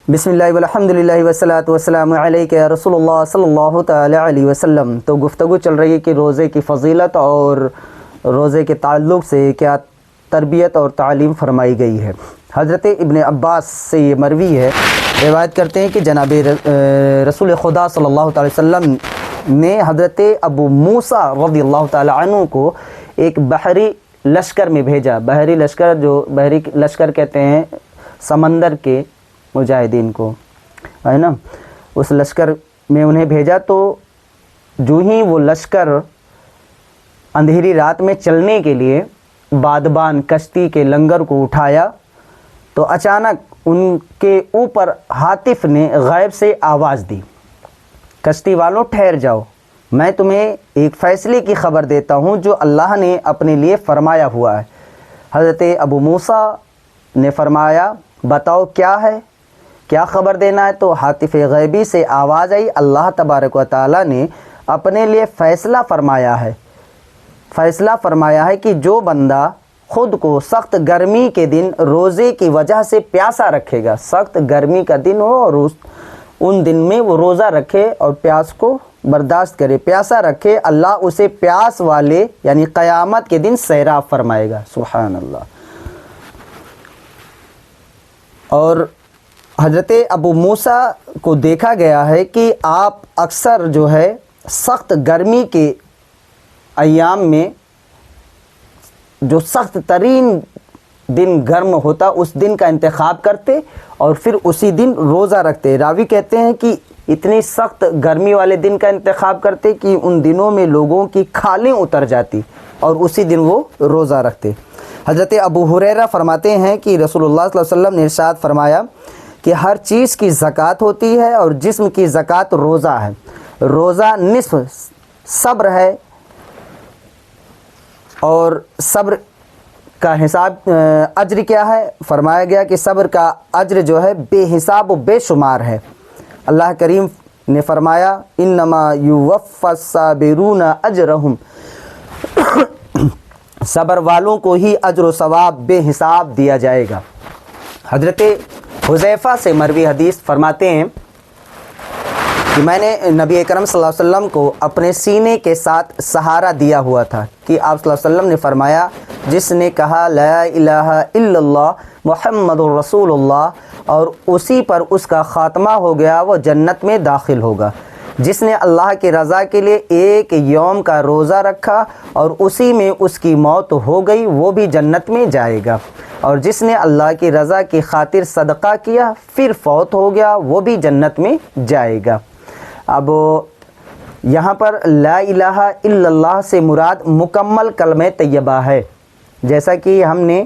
بسم اللہ والحمدللہ والصلاۃ والسلام علیک یا رسول اللہ صلی اللہ تعالی علیہ وسلم۔ تو گفتگو چل رہی ہے کہ روزے کی فضیلت اور روزے کے تعلق سے کیا تربیت اور تعلیم فرمائی گئی ہے۔ حضرت ابن عباس سے یہ مروی ہے، روایت کرتے ہیں کہ جناب رسول خدا صلی اللہ تعالی وسلم نے حضرت ابو موسیٰ رضی اللہ تعالی عنہ کو ایک بحری لشکر میں بھیجا۔ بحری لشکر کہتے ہیں سمندر کے مجاہدین کو، ہے نا۔ اس لشکر میں انہیں بھیجا تو جو ہی وہ لشکر اندھیری رات میں چلنے کے لیے بادبان کشتی کے لنگر کو اٹھایا تو اچانک ان کے اوپر ہاتف نے غیب سے آواز دی، کشتی والوں ٹھہر جاؤ، میں تمہیں ایک فیصلے کی خبر دیتا ہوں جو اللہ نے اپنے لیے فرمایا ہوا ہے۔ حضرت ابو موسیٰ نے فرمایا بتاؤ کیا ہے، کیا خبر دینا ہے؟ تو ہاتف غیبی سے آواز آئی، اللہ تبارک و تعالیٰ نے اپنے لیے فیصلہ فرمایا ہے کہ جو بندہ خود کو سخت گرمی کے دن روزے کی وجہ سے پیاسا رکھے گا، سخت گرمی کا دن ہو اور ان دن میں وہ روزہ رکھے اور پیاس کو برداشت کرے، پیاسا رکھے، اللہ اسے پیاس والے یعنی قیامت کے دن سیراب فرمائے گا۔ سبحان اللہ۔ اور حضرت ابو موسیٰ کو دیکھا گیا ہے کہ آپ اکثر جو ہے سخت گرمی کے ایام میں جو سخت ترین دن گرم ہوتا اس دن کا انتخاب کرتے اور پھر اسی دن روزہ رکھتے۔ راوی کہتے ہیں کہ اتنی سخت گرمی والے دن کا انتخاب کرتے کہ ان دنوں میں لوگوں کی کھالیں اتر جاتی اور اسی دن وہ روزہ رکھتے۔ حضرت ابو ہریرہ فرماتے ہیں کہ رسول اللہ صلی اللہ علیہ وسلم نے ارشاد فرمایا کہ ہر چیز کی زکوٰۃ ہوتی ہے اور جسم کی زکوٰۃ روزہ ہے۔ روزہ نصف صبر ہے اور صبر کا حساب اجر کیا ہے؟ فرمایا گیا کہ صبر کا اجر جو ہے بے حساب و بے شمار ہے۔ اللہ کریم نے فرمایا انما یوفی الصابرون اجرہم، صبر والوں کو ہی اجر و ثواب بے حساب دیا جائے گا۔ حضرت حذیفہ سے مروی حدیث فرماتے ہیں کہ میں نے نبی اکرم صلی اللہ علیہ وسلم کو اپنے سینے کے ساتھ سہارا دیا ہوا تھا کہ آپ صلی اللہ علیہ وسلم نے فرمایا جس نے کہا لا الہ الا اللہ محمد الرسول اللہ اور اسی پر اس کا خاتمہ ہو گیا وہ جنت میں داخل ہوگا۔ جس نے اللہ کی رضا کے لیے ایک یوم کا روزہ رکھا اور اسی میں اس کی موت ہو گئی وہ بھی جنت میں جائے گا، اور جس نے اللہ کی رضا کی خاطر صدقہ کیا پھر فوت ہو گیا وہ بھی جنت میں جائے گا۔ اب یہاں پر لا الہ الا اللہ سے مراد مکمل کلمہ طیبہ ہے، جیسا کہ ہم نے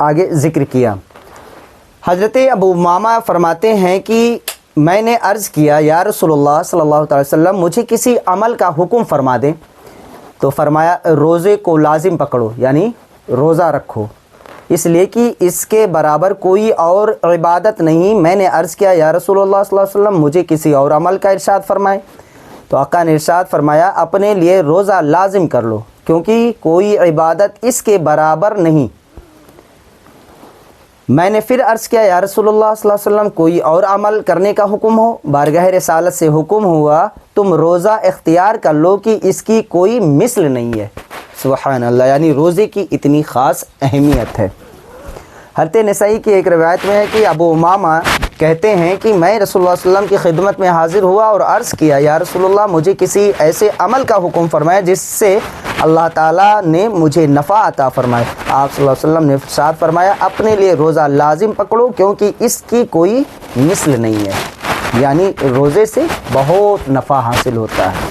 آگے ذکر کیا۔ حضرت ابو امامہ فرماتے ہیں کہ میں نے عرض کیا یا رسول اللہ صلی اللہ علیہ وسلم مجھے کسی عمل کا حکم فرما دیں، تو فرمایا روزے کو لازم پکڑو، یعنی روزہ رکھو، اس لیے کہ اس کے برابر کوئی اور عبادت نہیں۔ میں نے عرض کیا یا رسول اللہ صلی اللہ علیہ وسلم مجھے کسی اور عمل کا ارشاد فرمائیں، تو آقا نے ارشاد فرمایا اپنے لیے روزہ لازم کر لو کیونکہ کوئی عبادت اس کے برابر نہیں۔ میں نے پھر عرض کیا یا رسول اللہ صلی اللہ علیہ وسلم کوئی اور عمل کرنے کا حکم ہو؟ بارگاہ رسالت سے حکم ہوا تم روزہ اختیار کر لو کہ اس کی کوئی مثل نہیں ہے۔ سبحان اللہ، یعنی روزے کی اتنی خاص اہمیت ہے۔ حضرت نسائی کی ایک روایت میں ہے کہ ابو امامہ کہتے ہیں کہ میں رسول اللہ صلی اللہ علیہ وسلم کی خدمت میں حاضر ہوا اور عرض کیا یا رسول اللہ مجھے کسی ایسے عمل کا حکم فرمایا جس سے اللہ تعالیٰ نے مجھے نفع عطا فرمائے۔ آپ صلی اللہ علیہ وسلم نے ارشاد فرمایا اپنے لیے روزہ لازم پکڑو کیونکہ اس کی کوئی مثل نہیں ہے، یعنی روزے سے بہت نفع حاصل ہوتا ہے۔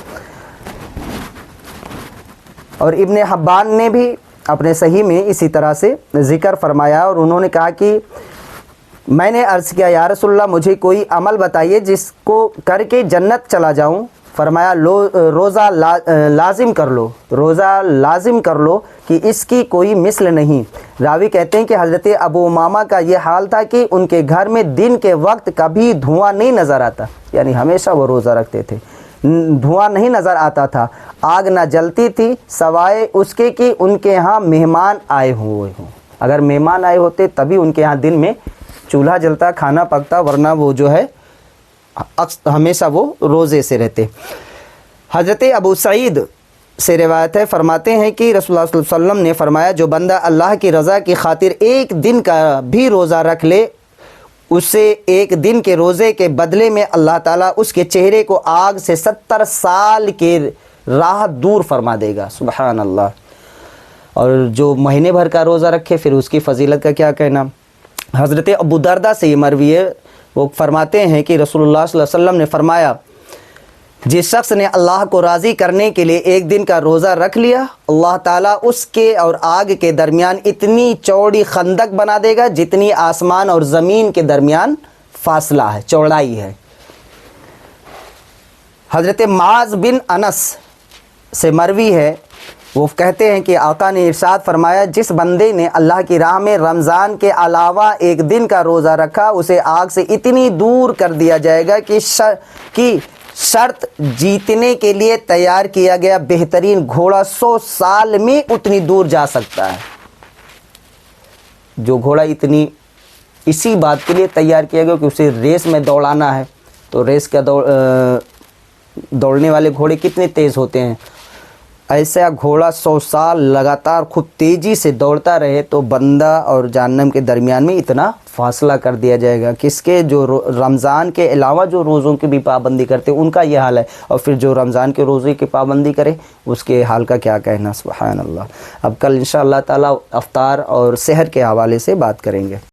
اور ابن حبان نے بھی اپنے صحیح میں اسی طرح سے ذکر فرمایا اور انہوں نے کہا کہ میں نے عرض کیا یا رسول اللہ مجھے کوئی عمل بتائیے جس کو کر کے جنت چلا جاؤں؟ فرمایا روزہ لازم کر لو، روزہ لازم کر لو کہ اس کی کوئی مثل نہیں۔ راوی کہتے ہیں کہ حضرت ابو امامہ کا یہ حال تھا کہ ان کے گھر میں دن کے وقت کبھی دھواں نہیں نظر آتا، یعنی ہمیشہ وہ روزہ رکھتے تھے، دھواں نہیں نظر آتا تھا، آگ نہ جلتی تھی سوائے اس کے کہ ان کے ہاں مہمان آئے ہوئے ہوں۔ اگر مہمان آئے ہوتے تبھی ان کے ہاں دن میں چولہا جلتا، کھانا پکتا، ورنہ وہ جو ہے ہمیشہ وہ روزے سے رہتے۔ حضرت ابو سعید سے روایت ہے، فرماتے ہیں کہ رسول اللہ صلی اللہ علیہ وسلم نے فرمایا جو بندہ اللہ کی رضا کی خاطر ایک دن کا بھی روزہ رکھ لے، اسے ایک دن کے روزے کے بدلے میں اللہ تعالیٰ اس کے چہرے کو آگ سے 70 سال کے راہ دور فرما دے گا۔ سبحان اللہ۔ اور جو مہینے بھر کا روزہ رکھے پھر اس کی فضیلت کا کیا کہنا۔ حضرت ابو دردہ سے یہ مروی ہے، وہ فرماتے ہیں کہ رسول اللہ صلی اللہ علیہ وسلم نے فرمایا جس شخص نے اللہ کو راضی کرنے کے لیے ایک دن کا روزہ رکھ لیا، اللہ تعالیٰ اس کے اور آگ کے درمیان اتنی چوڑی خندق بنا دے گا جتنی آسمان اور زمین کے درمیان فاصلہ ہے، چوڑائی ہے۔ حضرت معاذ بن انس سے مروی ہے، وہ کہتے ہیں کہ آقا نے ارشاد فرمایا جس بندے نے اللہ کی راہ میں رمضان کے علاوہ ایک دن کا روزہ رکھا اسے آگ سے اتنی دور کر دیا جائے گا کہ شرط جیتنے کے لیے تیار کیا گیا بہترین گھوڑا 100 سال میں اتنی دور جا سکتا ہے۔ جو گھوڑا اسی بات کے لیے تیار کیا گیا کہ اسے ریس میں دوڑانا ہے، تو ریس کا دوڑنے والے گھوڑے کتنے تیز ہوتے ہیں، ایسا گھوڑا 100 سال لگاتار خود تیزی سے دوڑتا رہے تو بندہ اور جہنم کے درمیان میں اتنا فاصلہ کر دیا جائے گا۔ کس کے؟ جو رمضان کے علاوہ جو روزوں کی بھی پابندی کرتے ان کا یہ حال ہے، اور پھر جو رمضان کے روزے کی پابندی کرے اس کے حال کا کیا کہنا۔ سبحان اللہ۔ اب کل انشاءاللہ تعالی افطار اور سحر کے حوالے سے بات کریں گے۔